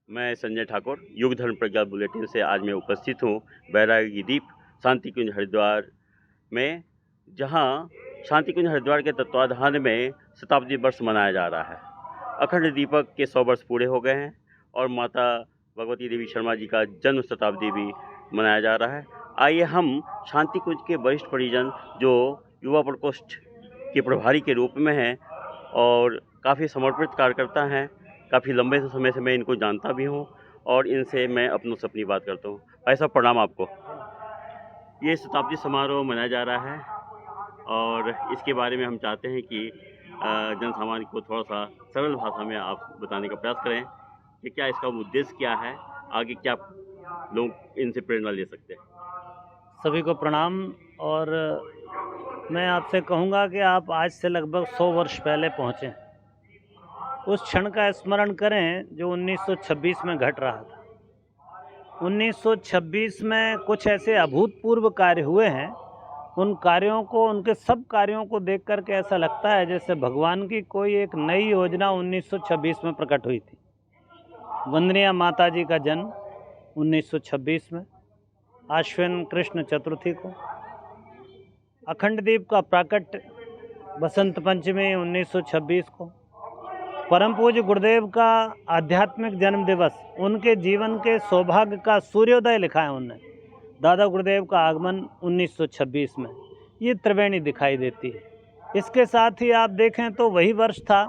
मैं संजय ठाकुर युग धर्म प्रज्ञा बुलेटिन से आज मैं उपस्थित हूँ बैरागी द्वीप शांति कुंज हरिद्वार में, जहाँ शांति कुंज हरिद्वार के तत्वाधान में शताब्दी वर्ष मनाया जा रहा है। अखंड दीपक के 100 वर्ष पूरे हो गए हैं और माता भगवती देवी शर्मा जी का जन्म शताब्दी भी मनाया जा रहा है। आइए हम शांति कुंज के वरिष्ठ परिजन जो युवा प्रकोष्ठ के प्रभारी के रूप में हैं और काफ़ी समर्पित कार्यकर्ता हैं, काफ़ी लंबे समय से मैं इनको जानता भी हूँ और इनसे मैं अपनों से अपनी बात करता हूँ। भाई साहब प्रणाम आपको। ये शताब्दी समारोह मनाया जा रहा है और इसके बारे में हम चाहते हैं कि जन सामान्य को थोड़ा सा सरल भाषा में आप बताने का प्रयास करें कि क्या इसका उद्देश्य क्या है, आगे क्या लोग इनसे प्रेरणा ले सकते हैं। सभी को प्रणाम। और मैं आपसे कहूँगा कि आप आज से लगभग 100 वर्ष पहले पहुँचे, उस क्षण का स्मरण करें जो 1926 में घट रहा था। 1926 में कुछ ऐसे अभूतपूर्व कार्य हुए हैं, उन कार्यों को, उनके सब कार्यों को देख कर के ऐसा लगता है जैसे भगवान की कोई एक नई योजना 1926 में प्रकट हुई थी। वंदनीय माता जी का जन्म 1926 में आश्विन कृष्ण चतुर्थी को, अखंड दीप का प्राकट बसंत पंचमी 1926 को, परम पूज्य गुरुदेव का आध्यात्मिक जन्म दिवस, उनके जीवन के सौभाग्य का सूर्योदय लिखा है उनने, दादा गुरुदेव का आगमन 1926 में, ये त्रिवेणी दिखाई देती है। इसके साथ ही आप देखें तो वही वर्ष था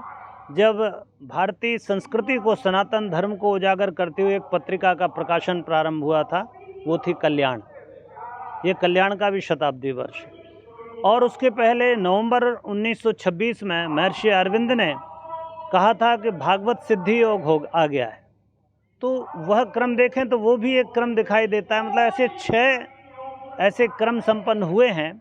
जब भारतीय संस्कृति को, सनातन धर्म को उजागर करते हुए एक पत्रिका का प्रकाशन प्रारंभ हुआ था, वो थी कल्याण। ये कल्याण का भी शताब्दी वर्ष। और उसके पहले नवंबर 1926 में महर्षि अरविंद ने कहा था कि भागवत सिद्धि योग आ गया है। तो वह क्रम देखें तो वो भी एक क्रम दिखाई देता है। मतलब ऐसे 6 ऐसे क्रम संपन्न हुए हैं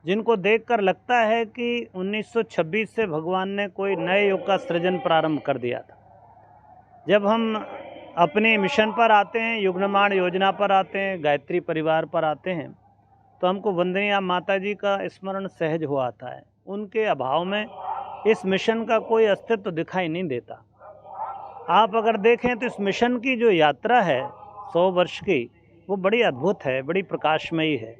जिनको देखकर लगता है कि 1926 से भगवान ने कोई नए युग का सृजन प्रारंभ कर दिया था। जब हम अपने मिशन पर आते हैं, युग निर्माण योजना पर आते हैं, गायत्री परिवार पर आते हैं, तो हमको वंदनीय माता जी का स्मरण सहज हो आता है। उनके अभाव में इस मिशन का कोई अस्तित्व दिखाई नहीं देता। आप अगर देखें तो इस मिशन की जो यात्रा है 100 वर्ष की, वो बड़ी अद्भुत है, बड़ी प्रकाशमयी है।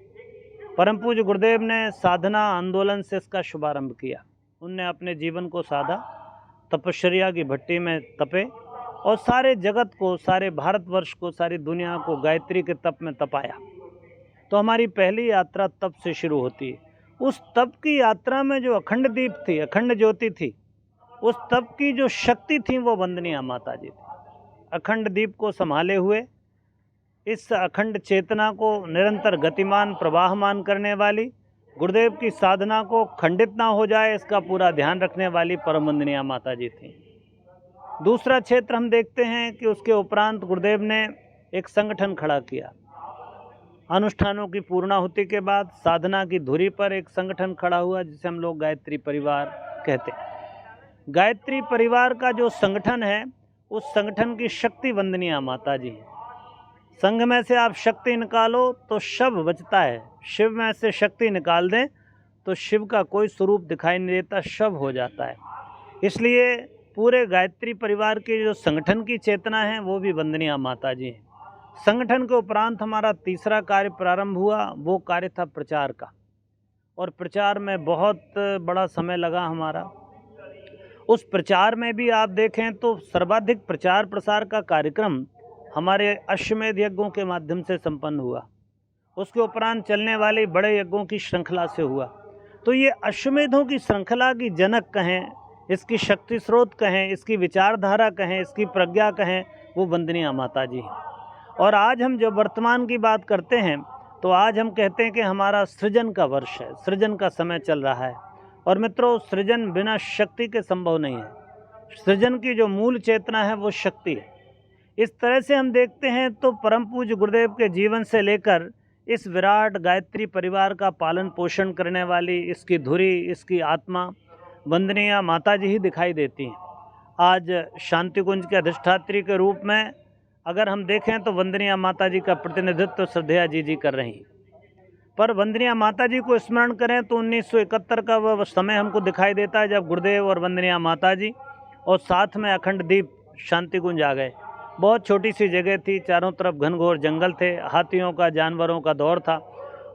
परम पूज्य गुरुदेव ने साधना आंदोलन से इसका शुभारंभ किया। उनने अपने जीवन को साधा, तपश्चर्या की भट्टी में तपे और सारे जगत को, सारे भारतवर्ष को, सारी दुनिया को गायत्री के तप में तपाया। तो हमारी पहली यात्रा तप से शुरू होती है। उस तप की यात्रा में जो अखंड दीप थी, अखंड ज्योति थी, उस तप की जो शक्ति थी वो वंदनीय माता जी थी। अखंड दीप को संभाले हुए, इस अखंड चेतना को निरंतर गतिमान प्रवाहमान करने वाली, गुरुदेव की साधना को खंडित ना हो जाए इसका पूरा ध्यान रखने वाली परम वंदनीय माता जी थी। दूसरा क्षेत्र हम देखते हैं कि उसके उपरांत गुरुदेव ने एक संगठन खड़ा किया। अनुष्ठानों की पूर्णाहुति के बाद साधना की धुरी पर एक संगठन खड़ा हुआ जिसे हम लोग गायत्री परिवार कहते हैं। गायत्री परिवार का जो संगठन है, उस संगठन की शक्ति वंदनीय माता जी है। संघ में से आप शक्ति निकालो तो शव बचता है, शिव में से शक्ति निकाल दें तो शिव का कोई स्वरूप दिखाई नहीं देता, शव हो जाता है। इसलिए पूरे गायत्री परिवार के जो संगठन की चेतना है वो भी वंदनीय माता जी हैं। संगठन के उपरांत हमारा तीसरा कार्य प्रारंभ हुआ, वो कार्य था प्रचार का। और प्रचार में बहुत बड़ा समय लगा हमारा। उस प्रचार में भी आप देखें तो सर्वाधिक प्रचार प्रसार का कार्यक्रम हमारे अश्वमेध यज्ञों के माध्यम से संपन्न हुआ। उसके उपरांत चलने वाले बड़े यज्ञों की श्रृंखला से हुआ। तो ये अश्वमेधों की श्रृंखला की जनक कहें, इसकी शक्ति स्रोत कहें, इसकी विचारधारा कहें, इसकी प्रज्ञा कहें, वो वंदनीय माता जी हैं। और आज हम जब वर्तमान की बात करते हैं तो आज हम कहते हैं कि हमारा सृजन का वर्ष है, सृजन का समय चल रहा है। और मित्रों, सृजन बिना शक्ति के संभव नहीं है। सृजन की जो मूल चेतना है वो शक्ति है। इस तरह से हम देखते हैं तो परम पूज्य गुरुदेव के जीवन से लेकर इस विराट गायत्री परिवार का पालन पोषण करने वाली, इसकी धुरी, इसकी आत्मा वंदनीय माता जी ही दिखाई देती हैं। आज शांति कुंज के अधिष्ठात्री के रूप में अगर हम देखें तो वंदनीय माता जी का प्रतिनिधित्व श्रद्धेया जी कर रही हैं। पर वंदनीय माता जी को स्मरण करें तो 1971 का वह समय हमको दिखाई देता है जब गुरुदेव और वंदनीय माता जी और साथ में अखंड दीप शांति कुंज आ गए। बहुत छोटी सी जगह थी, चारों तरफ घनघोर जंगल थे, हाथियों का, जानवरों का दौर था।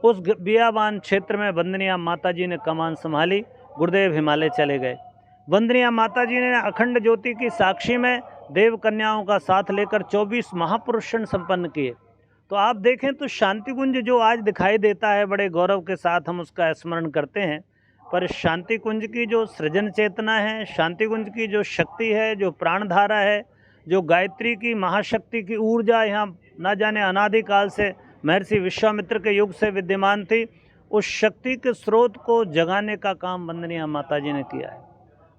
उस बियाबान क्षेत्र में वंदनिया माता जी ने कमान संभाली, गुरुदेव हिमालय चले गए। वंदनिया माता जी ने अखंड ज्योति की साक्षी में देव कन्याओं का साथ लेकर 24 महापुरुषण संपन्न किए। तो आप देखें तो शांति कुंज जो आज दिखाई देता है, बड़े गौरव के साथ हम उसका स्मरण करते हैं, पर शांति कुंज की जो सृजन चेतना है, शांति कुंज की जो शक्ति है, जो प्राणधारा है, जो गायत्री की महाशक्ति की ऊर्जा यहाँ ना जाने अनादिकाल से महर्षि विश्वामित्र के युग से विद्यमान थी, उस शक्ति के स्रोत को जगाने का काम वंदनिया माता जी ने किया है।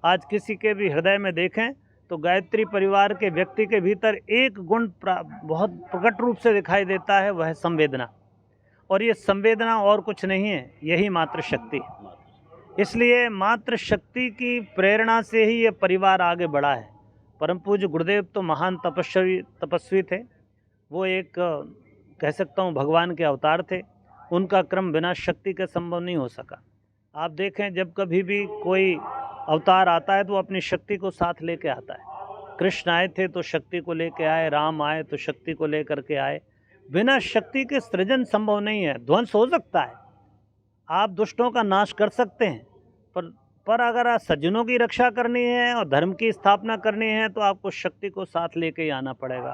आज किसी के भी हृदय में देखें तो गायत्री परिवार के व्यक्ति के भीतर एक गुण बहुत प्रकट रूप से दिखाई देता है, वह है संवेदना। और ये संवेदना और कुछ नहीं है, यही मात्र शक्ति है। इसलिए मात्र शक्ति की प्रेरणा से ही ये परिवार आगे बढ़ा है। परम पूज्य गुरुदेव तो महान तपस्वी थे, वो एक कह सकता हूँ भगवान के अवतार थे। उनका क्रम बिना शक्ति के संभव नहीं हो सका। आप देखें, जब कभी भी कोई अवतार आता है तो अपनी शक्ति को साथ लेके आता है। कृष्ण आए थे तो शक्ति को लेके आए, राम आए तो शक्ति को लेकर के आए। बिना शक्ति के सृजन संभव नहीं है। ध्वंस हो सकता है, आप दुष्टों का नाश कर सकते हैं, पर अगर आप सज्जनों की रक्षा करनी है और धर्म की स्थापना करनी है तो आपको शक्ति को साथ लेके ही आना पड़ेगा।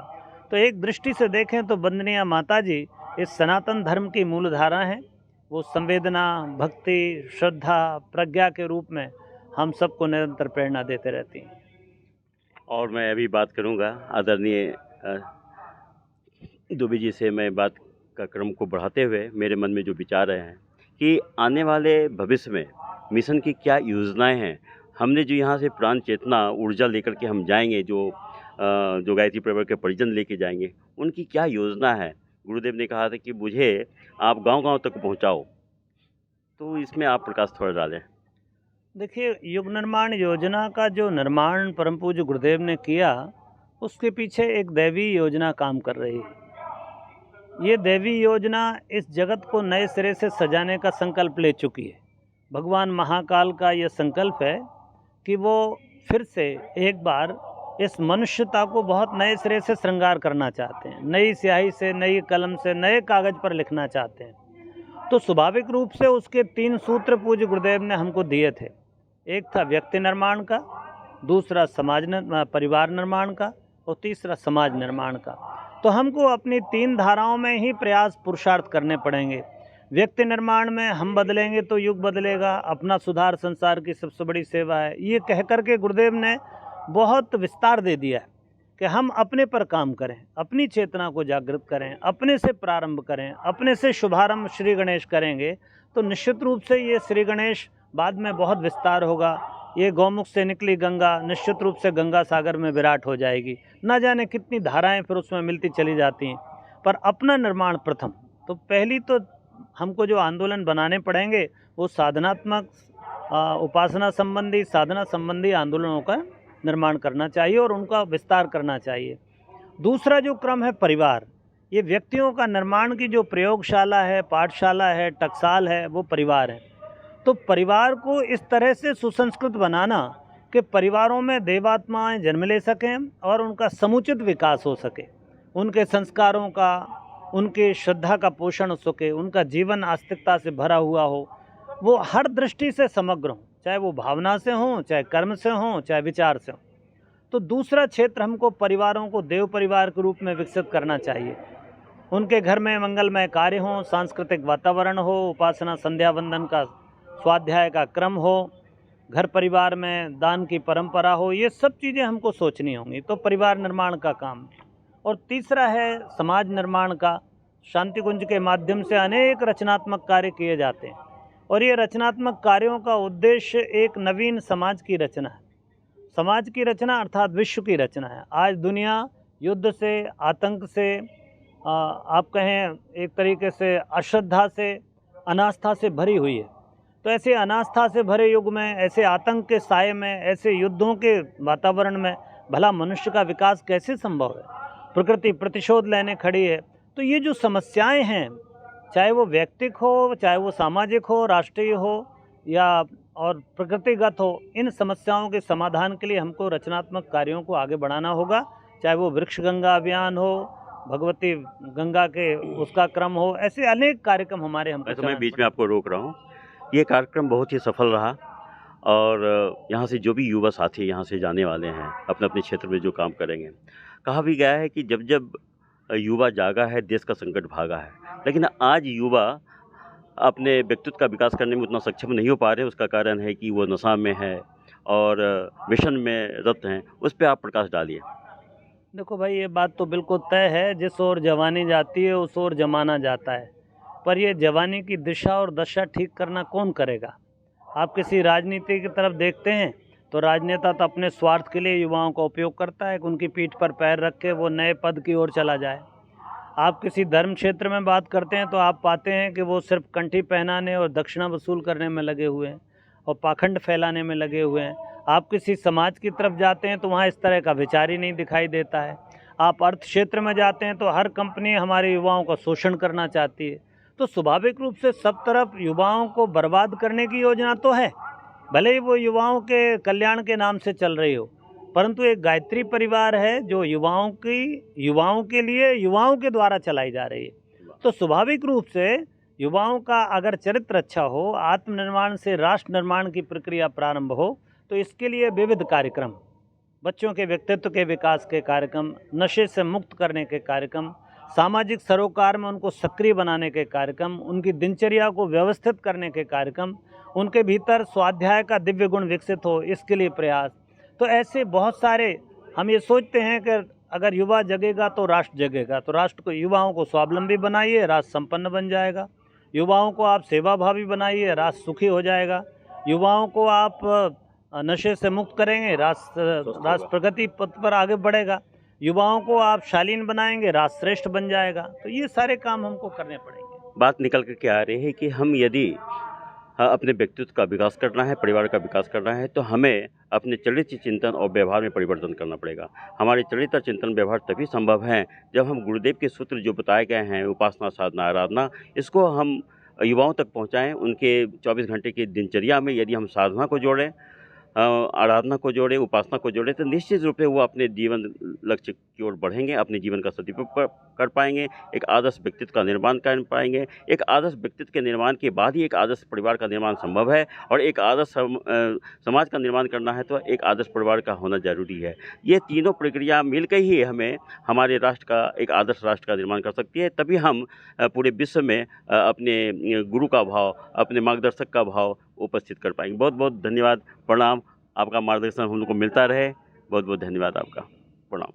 तो एक दृष्टि से देखें तो वंदनिया माता जी इस सनातन धर्म की मूलधारा हैं। वो संवेदना, भक्ति, श्रद्धा, प्रज्ञा के रूप में हम सबको निरंतर प्रेरणा देते रहती हैं। और मैं अभी बात करूंगा आदरणीय दुबे जी से। मैं बात का क्रम को बढ़ाते हुए मेरे मन में जो विचार रहे हैं कि आने वाले भविष्य में मिशन की क्या योजनाएं हैं। हमने जो यहाँ से प्राण चेतना ऊर्जा लेकर के हम जाएंगे, जो गायत्री परिवार के परिजन लेके जाएंगे, उनकी क्या योजना है। गुरुदेव ने कहा था कि मुझे आप गांव-गांव तक पहुंचाओ, तो इसमें आप प्रकाश थोड़ा डालें। देखिए, युग निर्माण योजना का जो निर्माण परम पूज्य गुरुदेव ने किया, उसके पीछे एक दैवी योजना काम कर रही है। ये दैवी योजना इस जगत को नए सिरे से सजाने का संकल्प ले चुकी है। भगवान महाकाल का यह संकल्प है कि वो फिर से एक बार इस मनुष्यता को बहुत नए सिरे से श्रृंगार करना चाहते हैं। नई स्याही से, नई कलम से, नए कागज़ पर लिखना चाहते हैं। तो स्वाभाविक रूप से उसके 3 सूत्र पूज्य गुरुदेव ने हमको दिए थे। एक था व्यक्ति निर्माण का, दूसरा परिवार निर्माण का, और तीसरा समाज निर्माण का। तो हमको अपनी 3 धाराओं में ही प्रयास पुरुषार्थ करने पड़ेंगे। व्यक्ति निर्माण में हम बदलेंगे तो युग बदलेगा, अपना सुधार संसार की सबसे बड़ी सेवा है। ये कह कर के गुरुदेव ने बहुत विस्तार दे दिया है कि हम अपने पर काम करें, अपनी चेतना को जागृत करें, अपने से प्रारंभ करें, अपने से शुभारंभ श्री गणेश करेंगे तो निश्चित रूप से ये श्री गणेश बाद में बहुत विस्तार होगा। ये गौमुख से निकली गंगा निश्चित रूप से गंगा सागर में विराट हो जाएगी। ना जाने कितनी धाराएं फिर उसमें मिलती चली जाती हैं, पर अपना निर्माण प्रथम। तो पहली तो हमको जो आंदोलन बनाने पड़ेंगे वो साधनात्मक, उपासना संबंधी, साधना संबंधी आंदोलनों का निर्माण करना चाहिए और उनका विस्तार करना चाहिए। दूसरा जो क्रम है परिवार, ये व्यक्तियों का निर्माण की जो प्रयोगशाला है, पाठशाला है, टकसाल है, वो परिवार है। तो परिवार को इस तरह से सुसंस्कृत बनाना कि परिवारों में देवात्माएं जन्म ले सकें और उनका समुचित विकास हो सके, उनके संस्कारों का, उनके श्रद्धा का पोषण हो सके, उनका जीवन आस्तिकता से भरा हुआ हो, वो हर दृष्टि से समग्र हो, चाहे वो भावना से हो, चाहे कर्म से हो, चाहे विचार से हो। तो दूसरा क्षेत्र हमको परिवारों को देव परिवार के रूप में विकसित करना चाहिए। उनके घर में मंगलमय कार्य हो, सांस्कृतिक वातावरण हो, उपासना संध्या वंदन का स्वाध्याय का क्रम हो, घर परिवार में दान की परंपरा हो, ये सब चीज़ें हमको सोचनी होंगी। तो परिवार निर्माण का काम। और तीसरा है समाज निर्माण का। शांति कुंज के माध्यम से अनेक रचनात्मक कार्य किए जाते हैं और ये रचनात्मक कार्यों का उद्देश्य एक नवीन समाज की रचना है। समाज की रचना अर्थात विश्व की रचना है। आज दुनिया युद्ध से, आतंक से, आप कहें एक तरीके से अश्रद्धा से, अनास्था से भरी हुई है। तो ऐसे अनास्था से भरे युग में, ऐसे आतंक के साये में, ऐसे युद्धों के वातावरण में भला मनुष्य का विकास कैसे संभव है। प्रकृति प्रतिशोध लेने खड़ी है। तो ये जो समस्याएं हैं, चाहे वो व्यक्तिक हो, चाहे वो सामाजिक हो, राष्ट्रीय हो या और प्रकृतिगत हो, इन समस्याओं के समाधान के लिए हमको रचनात्मक कार्यों को आगे बढ़ाना होगा। चाहे वो वृक्ष गंगा अभियान हो, भगवती गंगा के उसका क्रम हो, ऐसे अनेक कार्यक्रम हमारे हमको वैसे मैं चलाने बीच में आपको रोक रहा हूँ। ये कार्यक्रम बहुत ही सफल रहा और यहाँ से जो भी युवा साथी यहाँ से जाने वाले हैं अपने अपने क्षेत्र में जो काम करेंगे, कहा भी गया है कि जब जब युवा जागा है देश का संकट भागा है। लेकिन आज युवा अपने व्यक्तित्व का विकास करने में उतना सक्षम नहीं हो पा रहे। उसका कारण है कि वो नशा में है और मिशन में रत हैं। उस पर आप प्रकाश डालिए। देखो भाई, ये बात तो बिल्कुल तय है, जिस ओर जवानी जाती है उस ओर जमाना जाता है। पर ये जवानी की दिशा और दशा ठीक करना कौन करेगा? आप किसी राजनीति की तरफ देखते हैं तो राजनेता तो अपने स्वार्थ के लिए युवाओं का उपयोग करता है कि उनकी पीठ पर पैर रख के वो नए पद की ओर चला जाए। आप किसी धर्म क्षेत्र में बात करते हैं तो आप पाते हैं कि वो सिर्फ कंठी पहनाने और दक्षिणा वसूल करने में लगे हुए हैं और पाखंड फैलाने में लगे हुए हैं। आप किसी समाज की तरफ जाते हैं तो वहाँ इस तरह का विचार ही नहीं दिखाई देता है। आप अर्थ क्षेत्र में जाते हैं तो हर कंपनी हमारे युवाओं का शोषण करना चाहती है। तो स्वाभाविक रूप से सब तरफ युवाओं को बर्बाद करने की योजना तो है, भले ही वो युवाओं के कल्याण के नाम से चल रही हो, परंतु एक गायत्री परिवार है जो युवाओं के लिए युवाओं के द्वारा चलाई जा रही है। तो स्वाभाविक रूप से युवाओं का अगर चरित्र अच्छा हो, आत्मनिर्माण से राष्ट्र निर्माण की प्रक्रिया प्रारंभ हो, तो इसके लिए विविध कार्यक्रम, बच्चों के व्यक्तित्व के विकास के कार्यक्रम, नशे से मुक्त करने के कार्यक्रम, सामाजिक सरोकार में उनको सक्रिय बनाने के कार्यक्रम, उनकी दिनचर्या को व्यवस्थित करने के कार्यक्रम, उनके भीतर स्वाध्याय का दिव्य गुण विकसित हो, इसके लिए प्रयास। तो ऐसे बहुत सारे हम ये सोचते हैं कि अगर युवा जगेगा तो राष्ट्र जगेगा। तो राष्ट्र को, युवाओं को स्वावलंबी बनाइए, राष्ट्र संपन्न बन जाएगा। युवाओं को आप सेवाभावी बनाइए, राष्ट्र सुखी हो जाएगा। युवाओं को आप नशे से मुक्त करेंगे, राष्ट्र प्रगति पथ पर आगे बढ़ेगा। युवाओं को आप शालीन बनाएंगे, राष्ट्र श्रेष्ठ बन जाएगा। तो ये सारे काम हमको करने पड़ेंगे। बात निकल कर के आ रही है कि हम यदि अपने व्यक्तित्व का विकास करना है, परिवार का विकास करना है, तो हमें अपने चरित्र चिंतन और व्यवहार में परिवर्तन करना पड़ेगा। हमारे चरित्र चिंतन व्यवहार तभी संभव है जब हम गुरुदेव के सूत्र जो बताए गए हैं, उपासना, साधना, आराधना, इसको हम युवाओं तक पहुंचाएं। उनके 24 घंटे की दिनचर्या में यदि हम साधना को जोड़ें, आराधना को जोड़ें, उपासना को जोड़ें, तो निश्चित रूप से वो अपने जीवन लक्ष्य की ओर बढ़ेंगे, अपने जीवन का सदुपयोग कर पाएंगे, एक आदर्श व्यक्तित्व का निर्माण कर पाएंगे। एक आदर्श व्यक्तित्व के निर्माण के बाद ही एक आदर्श परिवार का निर्माण संभव है, और एक आदर्श समाज का निर्माण करना है तो एक आदर्श परिवार का होना जरूरी है। ये तीनों प्रक्रिया मिलकर ही हमें हमारे राष्ट्र का, एक आदर्श राष्ट्र का निर्माण कर सकती है। तभी हम पूरे विश्व में अपने गुरु का भाव, अपने मार्गदर्शक का भाव उपस्थित कर पाएंगे। बहुत बहुत धन्यवाद, प्रणाम। आपका मार्गदर्शन हम लोग को मिलता रहे। बहुत बहुत धन्यवाद आपका, प्रणाम।